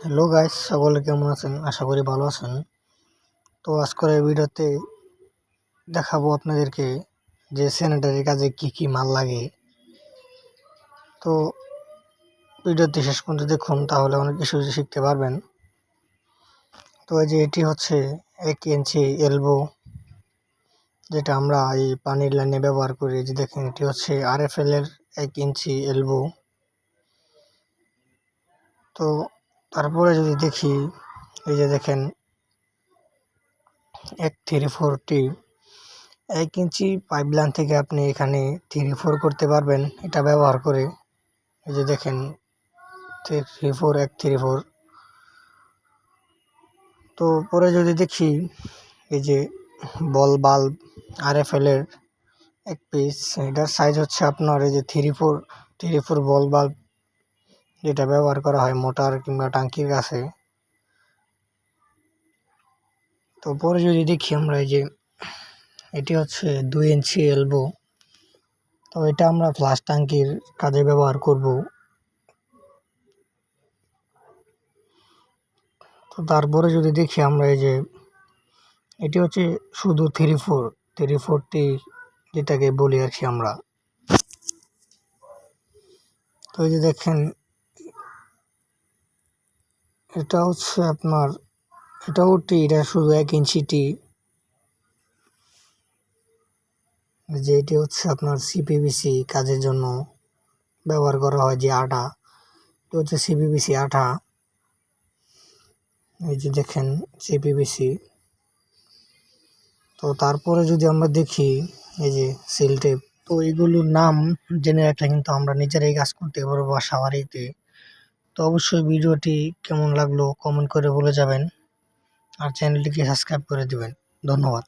Hello guys, সকলে কেমন আছেন? আশা করি ভালো আছেন। তো আজকের এই ভিডিওতে দেখাবো আপনাদেরকে যে স্যানিটারি কাজে কি কি মাল লাগে। তো ভিডিওতে শেষ পর্যন্ত দেখুন, তাহলে অনেক কিছু শিখতে পারবেন। তো এই যে এটি হচ্ছে 1 ইঞ্চি এলবো, যেটা আমরা এই পানির লাইনে ব্যবহার করি। যে দেখেন, এটি হচ্ছে RFL এর 1 ইঞ্চি এলবো। তো তারপরে যদি দেখি, এই যে দেখেন 134টি 1 ইঞ্চি পাইপলাইন থেকে আপনি এখানে 3-4 করতে পারবেন এটা ব্যবহার করে। এই যে দেখেন 134। তো পরে যদি দেখি, এই যে বল বাল্ব RFL এর 1 পিস, এটার সাইজ হচ্ছে আপনার এই যে 3-4 বল বাল্ব, যেটা ব্যবহার করা হয় মোটর কিংবা টাঙ্কির কাছে। তো পরে যদি দেখি আমরা, এই যে এটি হচ্ছে 2 ইঞ্চি এলবো। তো এটা আমরা ফ্লাশ টাঙ্কির কাজে ব্যবহার করব। তো তারপরে যদি দেখি আমরা, এই যে এটি হচ্ছে শুধু 3-4টি, যেটাকে বলি আর কি আমরা। তো এই যে দেখেন, এটা হচ্ছে আপনার এটা শুধু 1 ইঞ্চিটি। যে এটি হচ্ছে আপনার CPVC কাজের জন্য ব্যবহার করা হয়, যে আঠা, এটা হচ্ছে CPVC আঠা। এই যে দেখেন CPVC। তো তারপরে যদি আমরা দেখি, এই যে সিল টেপ। তো এগুলোর নাম জেনে রাখলে কিন্তু আমরা নিজেরাই কাজ করতে পারবো বাসা বাড়িতে। তো অবশ্যই ভিডিওটি কেমন লাগলো কমেন্ট করে বলে যাবেন, আর চ্যানেলটিকে সাবস্ক্রাইব করে দিবেন। ধন্যবাদ।